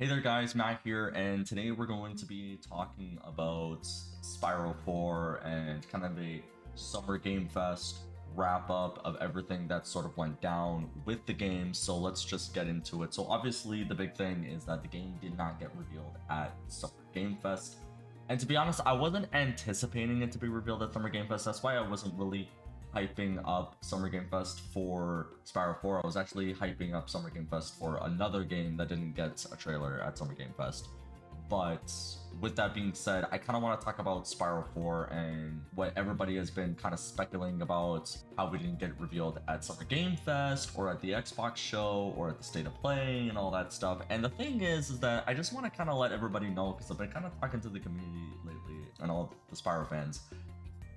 Hey there guys, Matt here, and today we're going to be talking about Spyro 4 and kind of a Summer Game Fest wrap up of everything that sort of went down with the game. So let's just get into it. So obviously the big thing is that the game did not get revealed at Summer Game Fest. And to be honest, I wasn't anticipating it to be revealed at Summer Game Fest. That's why I wasn't really hyping up Summer Game Fest for Spyro 4. I was actually hyping up Summer Game Fest for another game that didn't get a trailer at Summer Game Fest. But with that being said, I kind of want to talk about Spyro 4 and what everybody has been kind of speculating about, how we didn't get it revealed at Summer Game Fest or at the Xbox show or at the State of Play and all that stuff. And the thing is that I just want to kind of let everybody know, because I've been kind of talking to the community lately and all the Spyro fans.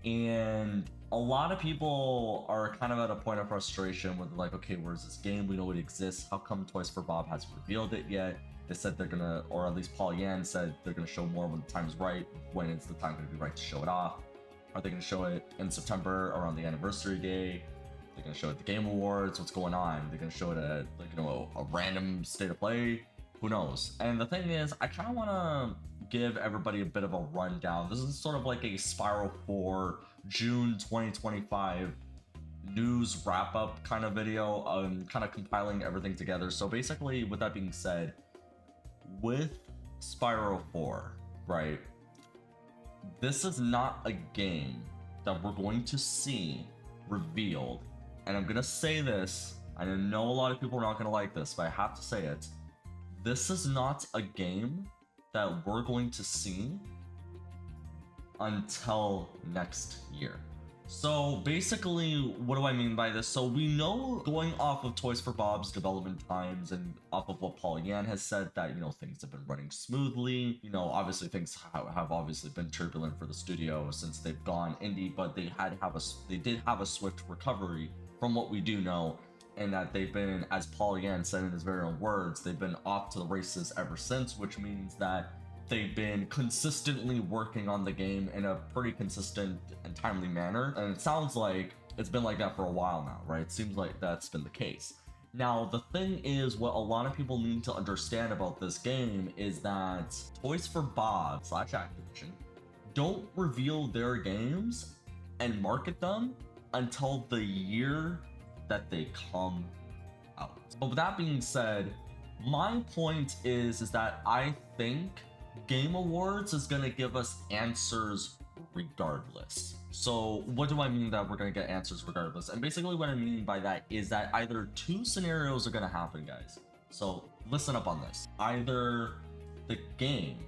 And a lot of people are kind of at a point of frustration where they're like, okay, where's this game? We know it exists. How come Toys for Bob hasn't revealed it yet? They said they're gonna, or at least Paul Yan said they're gonna show more when the time's right, when it's the time gonna be right to show it off. Are they gonna show it in September around the anniversary day? They're gonna show it at the Game Awards? What's going on? They're gonna show it at, like, you know, a random State of Play? Who knows? And the thing is, I kind of want to give everybody a bit of a rundown. This is sort of like a Spyro 4 June 2025 news wrap-up kind of video, kind of compiling everything together. So basically, with that being said, with Spyro 4, right, this is not a game that we're going to see revealed. And I'm going to say this, I know a lot of people are not going to like this, but I have to say it. This is not a game that we're going to see until next year. So basically, what do I mean by this? So we know, going off of Toys for Bob's development times and off of what Paul Yan has said, that, you know, things have been running smoothly. You know, obviously things have obviously been turbulent for the studio since they've gone indie, but they did have a swift recovery from what we do know. And that they've been, as Paul Yan said in his very own words, they've been off to the races ever since, which means that they've been consistently working on the game in a pretty consistent and timely manner. And it sounds like it's been like that for a while now, right? It seems like that's been the case. Now, the thing is, what a lot of people need to understand about this game is that Toys for Bob / Activision don't reveal their games and market them until the year that they come out. But with that being said, my point is that I think Game Awards is gonna give us answers regardless. So what do I mean that we're gonna get answers regardless? And basically what I mean by that is that either two scenarios are gonna happen, guys. So listen up on this. Either the game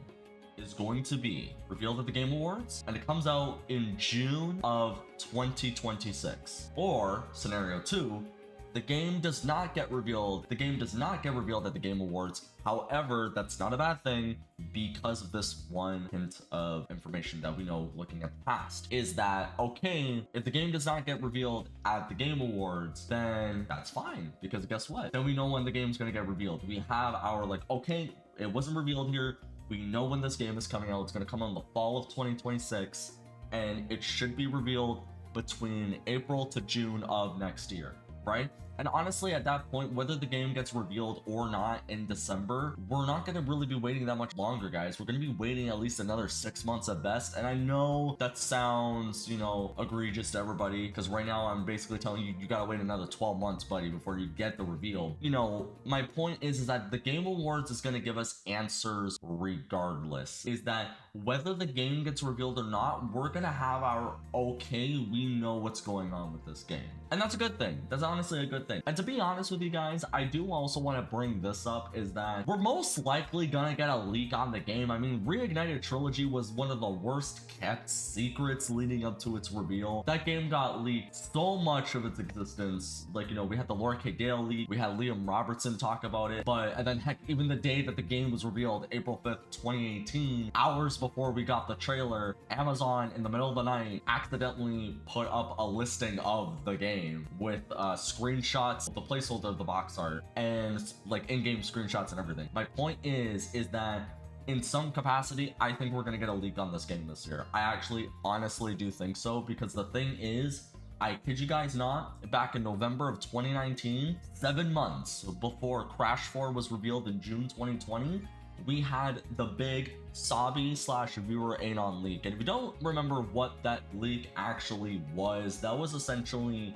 is going to be revealed at the Game Awards and it comes out in June of 2026. Or scenario 2, the game does not get revealed. The game does not get revealed at the Game Awards. However, that's not a bad thing, because of this one hint of information that we know looking at the past, is that, okay, if the game does not get revealed at the Game Awards, then that's fine, because guess what? Then we know when the game's gonna get revealed. We have our, like, okay, it wasn't revealed here. We know when this game is coming out. It's going to come out in the fall of 2026, and it should be revealed between April to June of next year, right? And honestly, at that point, whether the game gets revealed or not in December, we're not going to really be waiting that much longer, guys. We're going to be waiting at least another 6 months at best. And I know that sounds, you know, egregious to everybody, because right now I'm basically telling you, you got to wait another 12 months, buddy, before you get the reveal. You know, my point is that the Game Awards is going to give us answers regardless. Is that whether the game gets revealed or not, we're going to have our, okay, we know what's going on with this game. And that's a good thing. That's honestly a good thing. And to be honest with you guys, I do also want to bring this up, is that we're most likely gonna get a leak on the game. I mean, Reignited Trilogy was one of the worst kept secrets leading up to its reveal. That game got leaked so much of its existence. Like, you know, we had the Laura K. Dale leak, we had Liam Robertson talk about it, and then heck, even the day that the game was revealed, April 5th, 2018, hours before we got the trailer, Amazon in the middle of the night accidentally put up a listing of the game with screenshots, the placeholder of the box art, and like in-game screenshots and everything. My point is that in some capacity, I think we're gonna get a leak on this game this year. I actually honestly do think so, because the thing is, I kid you guys not, back in November of 2019, 7 months before Crash 4 was revealed in June 2020, we had the big Sabi slash viewer Anon leak. And if you don't remember what that leak actually was, that was essentially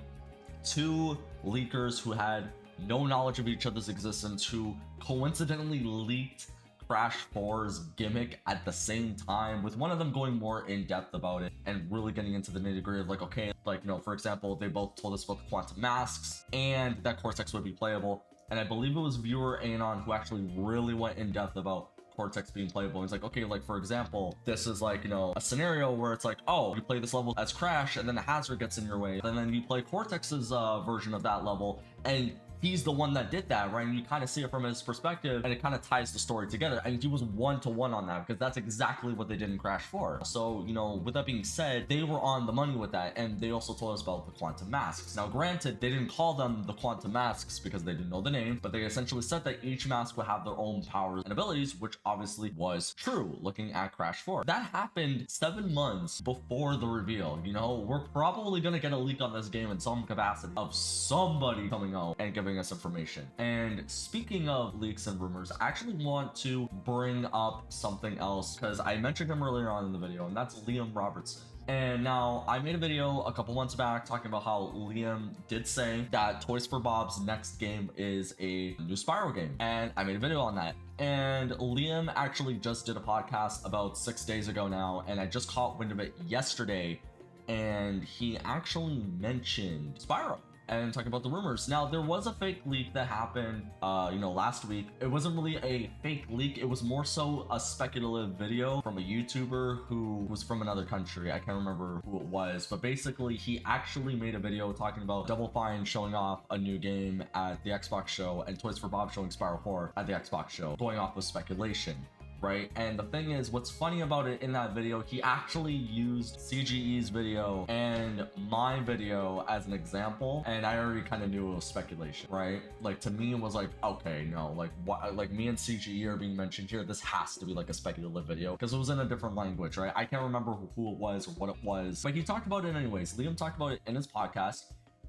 two leakers who had no knowledge of each other's existence who coincidentally leaked Crash 4's gimmick at the same time, with one of them going more in depth about it and really getting into the nitty gritty of like, okay, like, you know, for example, they both told us about the quantum masks and that Cortex would be playable. And I believe it was viewer Anon who actually really went in depth about Cortex being playable. And it's like, okay, like for example, this is like, you know, a scenario where it's like, oh, you play this level as Crash and then a hazard gets in your way, and then you play Cortex's version of that level and he's the one that did that, right? And you kind of see it from his perspective and it kind of ties the story together. And he was 1-to-1 on that because that's exactly what they did in Crash 4. So, you know, with that being said, they were on the money with that. And they also told us about the quantum masks. Now, granted, they didn't call them the quantum masks because they didn't know the name, but they essentially said that each mask would have their own powers and abilities, which obviously was true looking at Crash 4. That happened 7 months before the reveal. You know, we're probably going to get a leak on this game in some capacity of somebody coming out and giving us information. And speaking of leaks and rumors, I actually want to bring up something else because I mentioned him earlier on in the video, and that's Liam Robertson. And now I made a video a couple months back talking about how Liam did say that Toys for Bob's next game is a new Spyro game, and I made a video on that. And Liam actually just did a podcast about 6 days ago now, and I just caught wind of it yesterday, and he actually mentioned Spyro and talking about the rumors. Now, there was a fake leak that happened, you know, last week. It wasn't really a fake leak. It was more so a speculative video from a YouTuber who was from another country. I can't remember who it was, but basically he actually made a video talking about Double Fine showing off a new game at the Xbox show and Toys for Bob showing Spyro 4 at the Xbox show, going off with speculation. Right? And the thing is, what's funny about it in that video, he actually used CGE's video and my video as an example, and I already kind of knew it was speculation, right? Like, to me, it was like, okay, no, like, what, like, me and CGE are being mentioned here. This has to be like a speculative video because it was in a different language, right? I can't remember who it was or what it was, but he talked about it anyways. Liam talked about it in his podcast,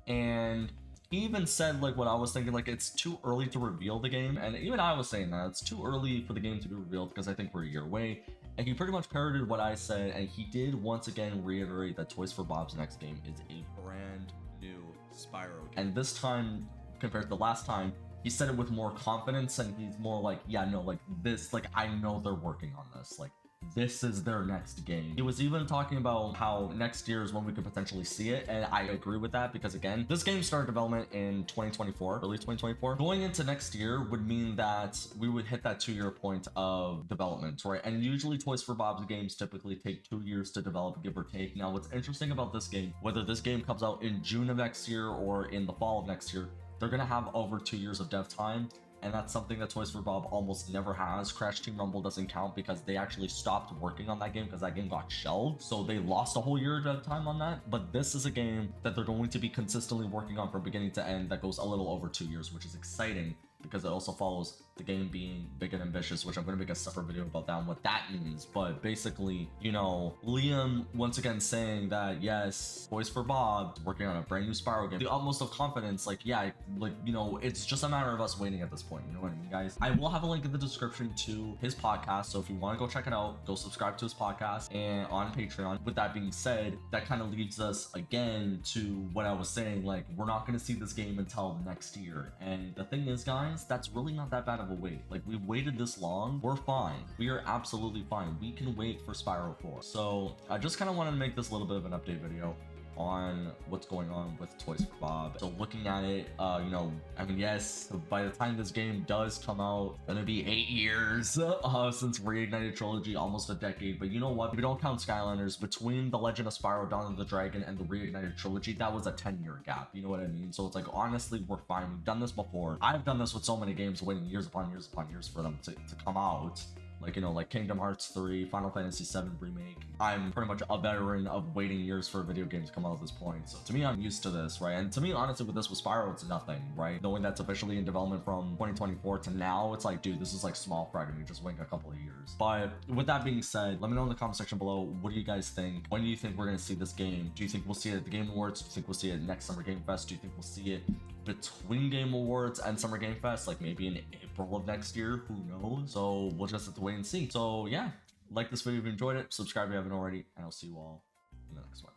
and he even said like what I was thinking, like it's too early to reveal the game. And even I was saying that it's too early for the game to be revealed because I think we're a year away. And he pretty much parroted what I said, and he did once again reiterate that Toys for Bob's next game is a brand new Spyro game. And this time, compared to the last time, he said it with more confidence, and he's more like, yeah, no, like this, like I know they're working on this, like this is their next game. He was even talking about how next year is when we could potentially see it, and I agree with that because again, this game started development in 2024, early 2024. Going into next year would mean that we would hit that 2-year point of development, right? And usually Toys for Bob's games typically take 2 years to develop, give or take. Now, what's interesting about this game, whether this game comes out in June of next year or in the fall of next year, they're gonna have over 2 years of dev time. And that's something that Toys for Bob almost never has. Crash Team Rumble doesn't count because they actually stopped working on that game because that game got shelved. So they lost a whole year of time on that. But this is a game that they're going to be consistently working on from beginning to end that goes a little over 2 years, which is exciting because it also follows the game being big and ambitious, which I'm going to make a separate video about that and what that means. But basically, you know, Liam once again saying that, yes, Toys for Bob is working on a brand new Spyro game. The utmost of confidence, like, yeah, like, you know, it's just a matter of us waiting at this point. You know what I mean, guys? I will have a link in the description to his podcast. So if you want to go check it out, go subscribe to his podcast and on Patreon. With that being said, that kind of leads us again to what I was saying, like, we're not going to see this game until next year. And the thing is, guys, that's really not that bad of a wait. Like, we've waited this long, we're fine. We are absolutely fine. We can wait for Spyro 4. So I just kind of wanted to make this a little bit of an update video on what's going on with Toys for Bob. So looking at it, you know, I mean, yes, by the time this game does come out, it's gonna be 8 years since Reignited Trilogy, almost a decade. But you know what? If we don't count Skylanders, between The Legend of Spyro, Dawn of the Dragon, and the Reignited Trilogy, that was a 10-year gap. You know what I mean? So it's like, honestly, we're fine. We've done this before. I've done this with so many games, waiting years upon years upon years for them to come out. Like, you know, like Kingdom Hearts 3, Final Fantasy 7 Remake. I'm pretty much a veteran of waiting years for a video game to come out at this point. So to me, I'm used to this, right? And to me, honestly, with this, with Spyro, it's nothing, right? Knowing that's officially in development from 2024 to now, it's like, dude, this is like small fry to me. Just waiting a couple of years. But with that being said, let me know in the comment section below, what do you guys think? When do you think we're going to see this game? Do you think we'll see it at the Game Awards? Do you think we'll see it at next Summer Game Fest? Do you think we'll see it between Game Awards and Summer Game Fest, like maybe in April of next year, who knows? So we'll just have to wait and see. So yeah, like this video if you enjoyed it, subscribe if you haven't already, and I'll see you all in the next one.